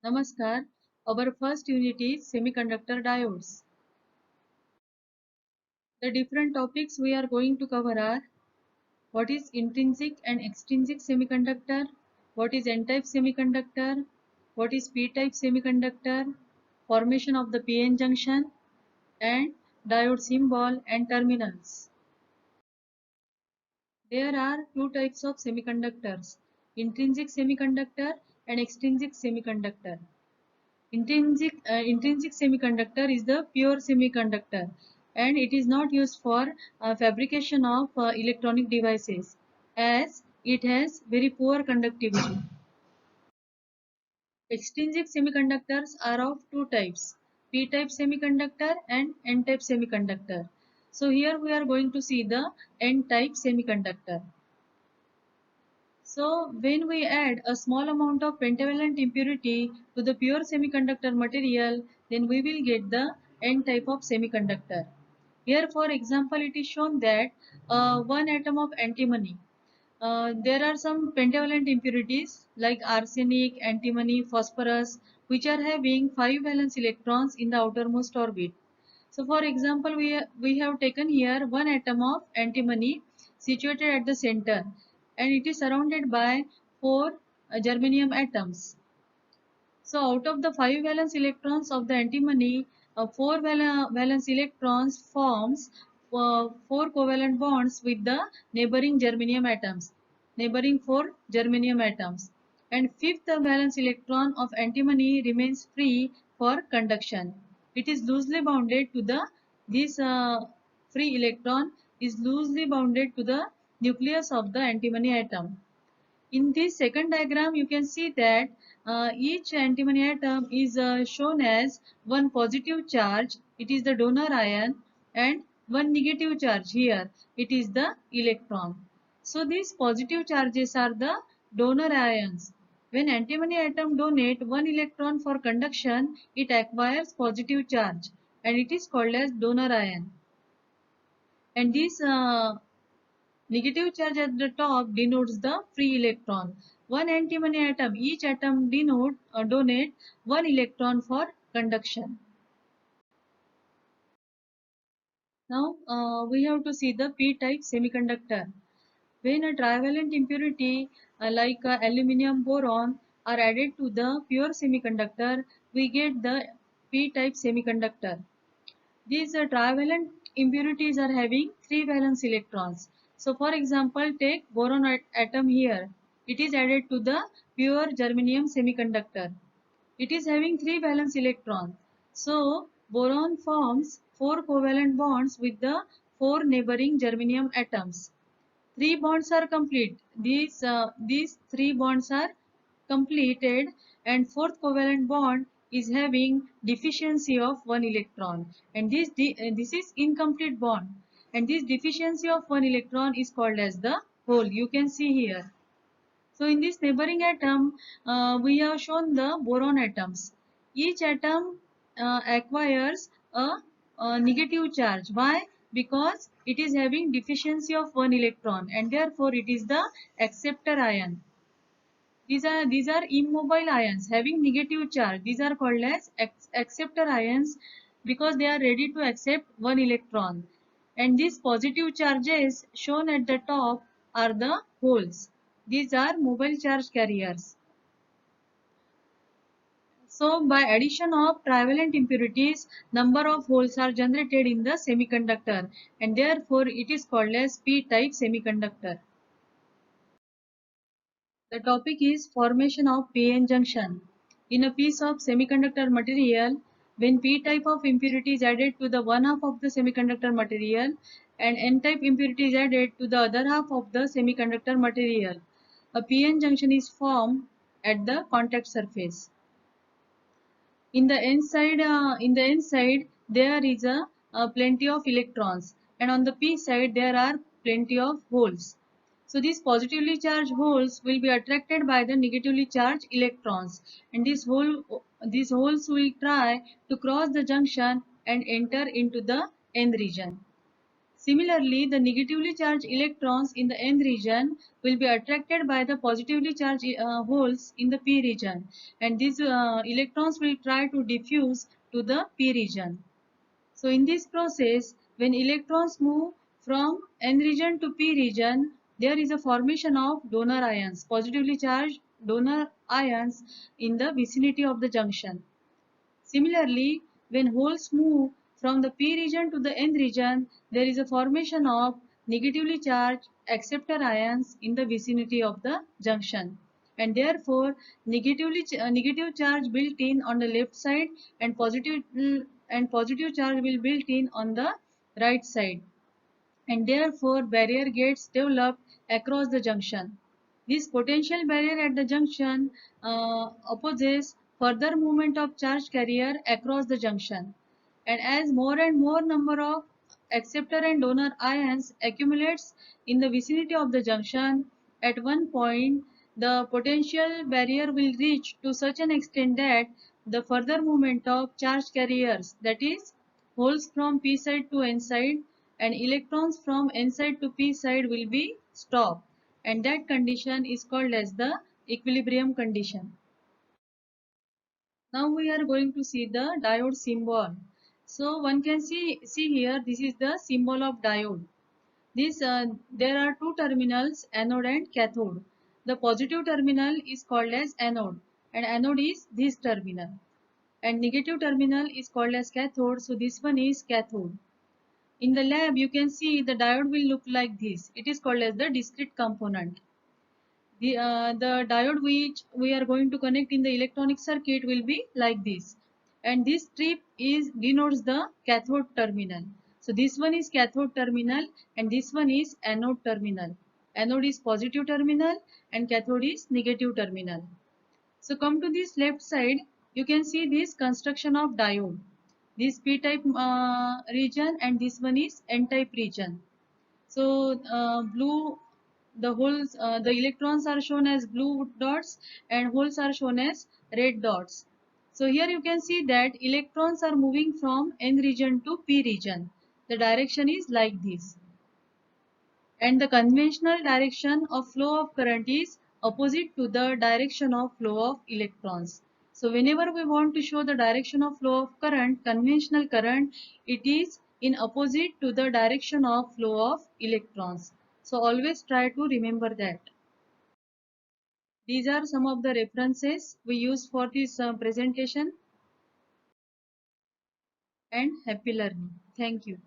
Namaskar. Our first unit is semiconductor diodes. The different topics we are going to cover are what is intrinsic and extrinsic semiconductor, what is n-type semiconductor, what is p-type semiconductor, formation of the p-n junction, and diode symbol and terminals. There are two types of semiconductors, intrinsic semiconductor and extrinsic semiconductor. Intrinsic semiconductor is the pure semiconductor and it is not used for fabrication of electronic devices as it has very poor conductivity. Extrinsic semiconductors are of two types, p-type semiconductor and n-type semiconductor. So here we are going to see the n-type semiconductor. So when we add a small amount of pentavalent impurity to the pure semiconductor material, then we will get the N type of semiconductor. Here for example, it is shown that one atom of antimony. There are some pentavalent impurities like arsenic, antimony, phosphorus, which are having 5 valence electrons in the outermost orbit. So for example, we have taken here one atom of antimony situated at the center and it is surrounded by 4 germanium atoms. So out of the 5 valence electrons of the antimony, 4 valence electrons forms 4 covalent bonds with the neighboring germanium atoms, neighboring 4 germanium atoms. And fifth valence electron of antimony remains free for conduction. It is loosely bounded to the this free electron is loosely bounded to the nucleus of the antimony atom. In this second diagram, you can see that each antimony atom is shown as one positive charge, it is the donor ion, and one negative charge here, it is the electron. So these positive charges are the donor ions. When antimony atom donate one electron for conduction, it acquires positive charge and it is called as donor ion. And this negative charge at the top denotes the free electron. One antimony atom, each atom donate one electron for conduction. Now we have to see the p-type semiconductor. When a trivalent impurity like aluminum boron are added to the pure semiconductor, we get the p-type semiconductor. These trivalent impurities are having 3 valence electrons. So for example, take boron atom here. It is added to the pure germanium semiconductor. It is having 3 valence electrons. So boron forms 4 covalent bonds with the 4 neighboring germanium atoms. 3 bonds are complete. These 3 bonds are completed and fourth covalent bond is having deficiency of one electron and this is incomplete bond and this deficiency of one electron is called as the hole. You can see here. So in this neighboring atom, we have shown the boron atoms. Each atom acquires a negative charge. Why? Because it is having deficiency of one electron and therefore it is the acceptor ion. These are immobile ions having negative charge. These are called as acceptor ions because they are ready to accept one electron. And these positive charges shown at the top are the holes. These are mobile charge carriers. So by addition of trivalent impurities, number of holes are generated in the semiconductor and therefore it is called as p-type semiconductor. The topic is formation of p-n junction. In a piece of semiconductor material, when p-type of impurity is added to the one half of the semiconductor material and n-type impurity is added to the other half of the semiconductor material, a p-n junction is formed at the contact surface. In the n side, there is plenty of electrons, and on the p side there are plenty of holes. So these positively charged holes will be attracted by the negatively charged electrons, and these holes will try to cross the junction and enter into the n region. Similarly, the negatively charged electrons in the N region will be attracted by the positively charged holes in the P region, and these electrons will try to diffuse to the P region. So in this process, when electrons move from N region to P region, there is a formation of donor ions, positively charged donor ions in the vicinity of the junction. Similarly, when holes move from the P region to the N region, there is a formation of negatively charged acceptor ions in the vicinity of the junction. And therefore, negative charge built in on the left side and positive charge will built in on the right side, and therefore barrier gets developed across the junction. This potential barrier at the junction opposes further movement of charge carrier across the junction. And as more and more number of acceptor and donor ions accumulates in the vicinity of the junction, at one point the potential barrier will reach to such an extent that the further movement of charge carriers, that is holes from p side to n side and electrons from n side to p side, will be stopped, and that condition is called as the equilibrium condition. Now we are going to see the diode symbol. So one can see here, this is the symbol of diode. There are two terminals, anode and cathode. The positive terminal is called as anode, and anode is this terminal, and negative terminal is called as cathode, so this one is cathode. In the lab, you can see the diode will look like this. It is called as the discrete component. The diode which we are going to connect in the electronic circuit will be like this. And this strip denotes the cathode terminal. So this one is cathode terminal and this one is anode terminal. Anode is positive terminal and cathode is negative terminal. So come to this left side, you can see this construction of diode. This p-type region and this one is n-type region. So the electrons are shown as blue dots and holes are shown as red dots. So here you can see that electrons are moving from N region to P region. The direction is like this. And the conventional direction of flow of current is opposite to the direction of flow of electrons. So whenever we want to show the direction of flow of current, conventional current, it is in opposite to the direction of flow of electrons. So always try to remember that. These are some of the references we use for this presentation, and happy learning. Thank you.